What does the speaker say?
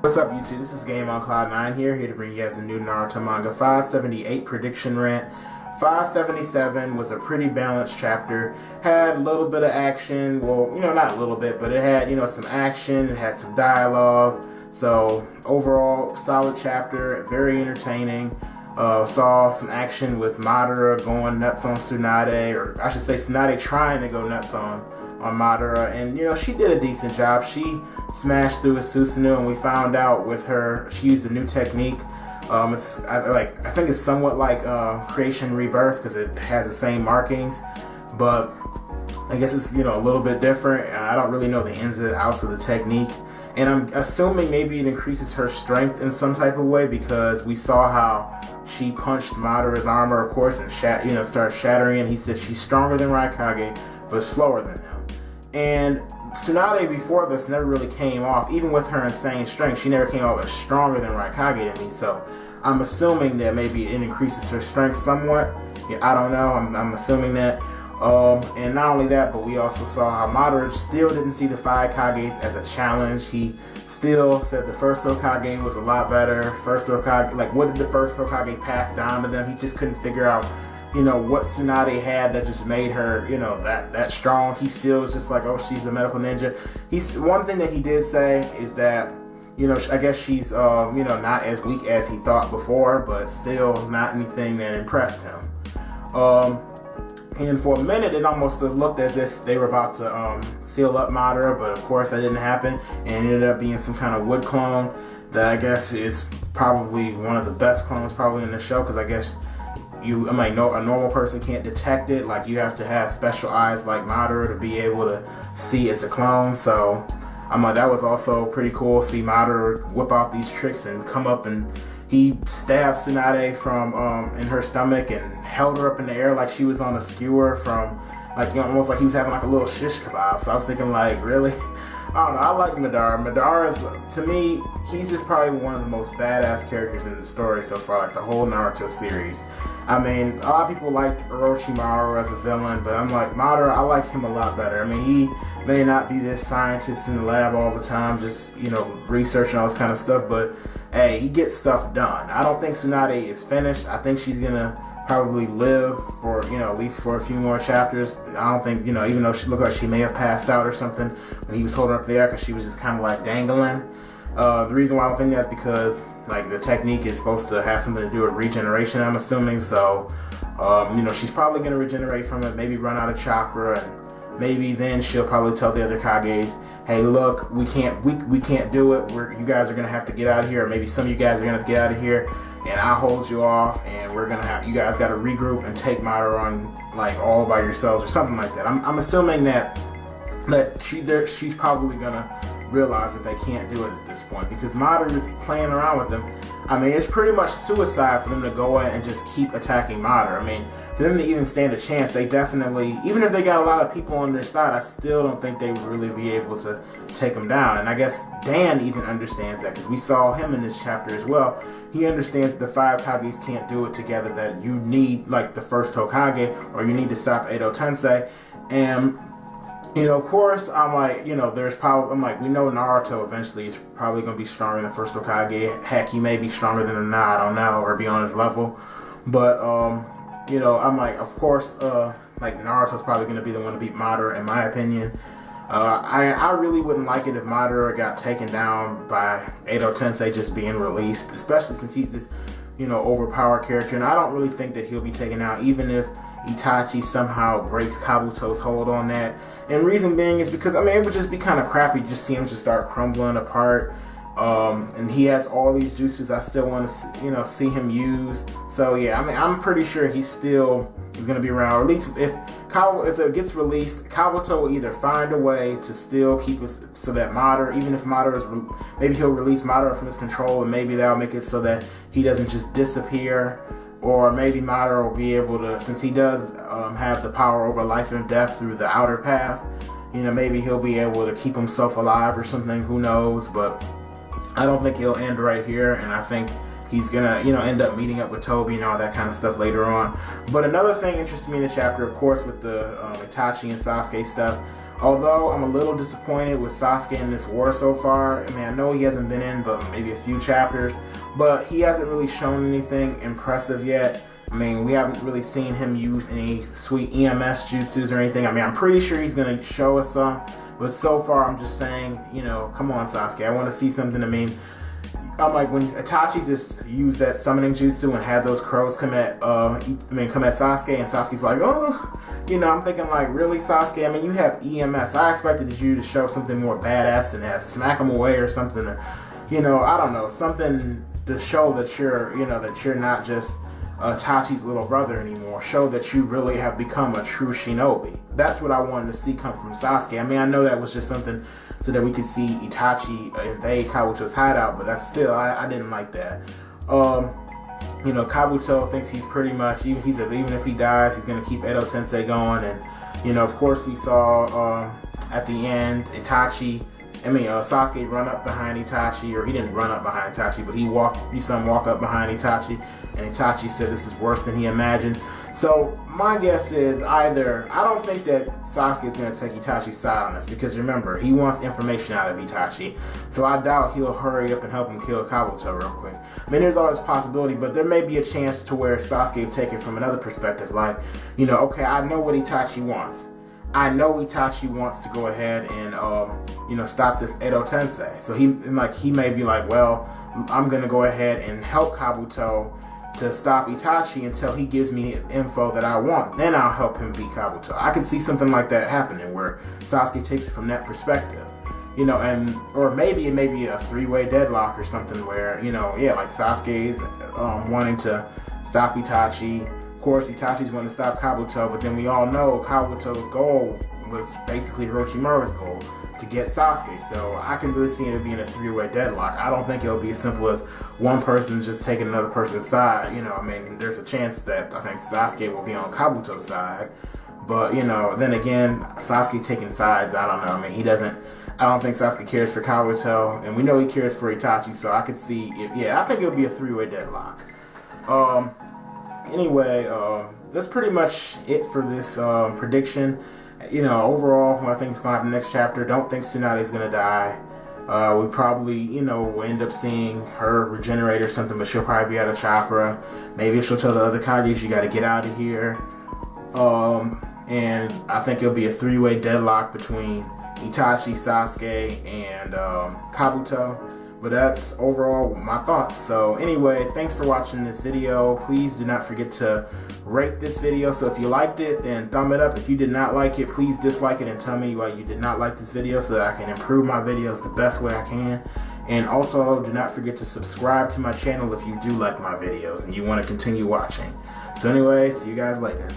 What's up, YouTube? This is Game on Cloud 9 here to bring you guys a new Naruto manga 578 prediction rant. 577 was a pretty balanced chapter. Had a little bit of action. Well, not a little bit, but it had, some action. It had some dialogue. So overall, solid chapter. Very entertaining. Saw some action with Madara going nuts on Tsunade, or I should say Tsunade trying to go nuts on Madara, and she did a decent job. She smashed through a Susanoo, and we found out with her she used a new technique. I think it's somewhat like Creation Rebirth because it has the same markings, but I guess it's a little bit different. I don't really know the ins and outs of the technique, and I'm assuming maybe it increases her strength in some type of way because we saw how she punched Madara's armor, of course, and started shattering it. He said she's stronger than Raikage, but slower than him. And Tsunade before this never really came off, even with her insane strength, she never came off as stronger than Raikage to me. So I'm assuming that maybe it increases her strength somewhat. Yeah, I don't know. I'm assuming that. And not only that, but we also saw how Madara still didn't see the 5 Kages as a challenge. He still said the first Hokage was a lot better. First Hokage, what did the first Hokage pass down to them? He just couldn't figure out what Tsunade had that just made her, that strong. He still was just like, oh, she's the medical ninja. One thing that he did say is that, I guess she's, not as weak as he thought before, but still not anything that impressed him. And for a minute, it almost looked as if they were about to seal up Madara, but of course that didn't happen, and it ended up being some kind of wood clone that I guess is probably one of the best clones probably in the show, because I guess a normal person can't detect it. Like, you have to have special eyes like Madara to be able to see it's a clone. So that was also pretty cool. See Madara whip out these tricks and come up, and he stabbed Tsunade from in her stomach and held her up in the air like she was on a skewer from almost like he was having like a little shish kebab. So I was thinking, really? I don't know. I like Madara. Madara's, to me, he's just probably one of the most badass characters in the story so far, like the whole Naruto series. A lot of people liked Orochimaru as a villain, but I'm like, Madara, I like him a lot better. He may not be this scientist in the lab all the time, just, researching all this kind of stuff, but hey, he gets stuff done. I don't think Tsunade is finished. I think she's gonna probably live for, at least for a few more chapters. I don't think, even though she looked like she may have passed out or something when he was holding her up there, because she was just kind of like dangling. The reason why I don't think that is because the technique is supposed to have something to do with regeneration, I'm assuming. So, she's probably going to regenerate from it, maybe run out of chakra, and maybe then she'll probably tell the other Kages, hey, look, we can't do it. You guys are going to have to get out of here, or maybe some of you guys are going to get out of here, and I'll hold you off, and you guys got to regroup and take Madara on, all by yourselves, or something like that. I'm assuming that she's probably going to realize that they can't do it at this point, because Madara is playing around with them. It's pretty much suicide for them to go in and just keep attacking Madara. For them to even stand a chance, they definitely, even if they got a lot of people on their side, I still don't think they would really be able to take them down. And I guess Dan even understands that, because we saw him in this chapter as well. He understands that the 5 Kages can't do it together, that you need the first Hokage, or you need to stop Edo Tensei. And of course, there's probably, we know Naruto eventually is probably going to be stronger than first Hokage. Heck, he may be stronger than him now, I don't know, or be on his level. But, of course, Naruto's probably going to be the one to beat Madara, in my opinion. I really wouldn't like it if Madara got taken down by Edo Tensei just being released, especially since he's this, overpowered character. And I don't really think that he'll be taken out, even if Itachi somehow breaks Kabuto's hold on that. And reason being is because, it would just be kind of crappy to just see him just start crumbling apart. And he has all these juices I still want to, see him use. So yeah, I'm pretty sure he still is going to be around. Or at least if it gets released, Kabuto will either find a way to still keep it so that Madara, even if Madara is, maybe he'll release Madara from his control, and maybe that'll make it so that he doesn't just disappear. Or maybe Madara will be able to, since he does have the power over life and death through the outer path, maybe he'll be able to keep himself alive or something, who knows. But I don't think he'll end right here, and I think he's gonna, end up meeting up with Toby and all that kind of stuff later on. But another thing interested me in the chapter, of course, with the Itachi and Sasuke stuff, Although I'm a little disappointed with Sasuke in this war so far. I mean, I know he hasn't been in but maybe a few chapters, but he hasn't really shown anything impressive yet. I mean, we haven't really seen him use any sweet EMS jutsus or anything. I mean, I'm pretty sure he's going to show us some, but so far I'm just saying, you know, come on, Sasuke. I want to see something. I mean, I'm like, when Itachi just used that summoning jutsu and had those crows come at Sasuke, and Sasuke's like, oh, you know, I'm thinking like, really, Sasuke? I mean, you have EMS. I expected you to show something more badass and that, smack him away or something, or, you know, I don't know, something to show that you're, you know, that you're not just Itachi's little brother anymore. Show that you really have become a true shinobi. That's what I wanted to see come from Sasuke. I mean, I know that was just something so that we could see Itachi invade Kabuto's hideout, but that's still, I didn't like that. You know, Kabuto thinks he's pretty much, he says even if he dies, he's going to keep Edo Tensei going. And, you know, of course we saw at the end, Sasuke run up behind Itachi, or he didn't run up behind Itachi, but you saw him walk up behind Itachi, and Itachi said this is worse than he imagined. So my guess is either, I don't think that Sasuke is going to take Itachi's side on this, because remember, he wants information out of Itachi, so I doubt he'll hurry up and help him kill Kabuto real quick. I mean, there's always a possibility, but there may be a chance to where Sasuke will take it from another perspective, like, you know, okay, I know what Itachi wants. I know Itachi wants to go ahead and, you know, stop this Edo Tensei. So he may be like, well, I'm going to go ahead and help Kabuto to stop Itachi until he gives me info that I want. Then I'll help him beat Kabuto. I could see something like that happening where Sasuke takes it from that perspective. You know, or maybe it may be a three-way deadlock or something where, you know, yeah, like Sasuke's wanting to stop Itachi. Of course, Itachi's wanting to stop Kabuto, but then we all know Kabuto's goal was basically Orochimaru's goal, to get Sasuke. So I can really see it being a three-way deadlock. I don't think it'll be as simple as one person just taking another person's side. You know, I mean, there's a chance that I think Sasuke will be on Kabuto's side. But, you know, then again, Sasuke taking sides, I don't know. I mean, I don't think Sasuke cares for Kabuto, and we know he cares for Itachi, so I could see it. Yeah, I think it'll be a three-way deadlock. Anyway, that's pretty much it for this prediction. You know, overall, what I think is going to happen next chapter, don't think Tsunade's going to die. We probably, you know, will end up seeing her regenerate or something, but she'll probably be out of chakra. Maybe she'll tell the other Kages, you got to get out of here. And I think it'll be a three-way deadlock between Itachi, Sasuke, and Kabuto. But that's overall my thoughts. So anyway, thanks for watching this video. Please do not forget to rate this video. So if you liked it, then thumb it up. If you did not like it, please dislike it and tell me why you did not like this video so that I can improve my videos the best way I can. And also, do not forget to subscribe to my channel if you do like my videos and you want to continue watching. So anyway, see you guys later.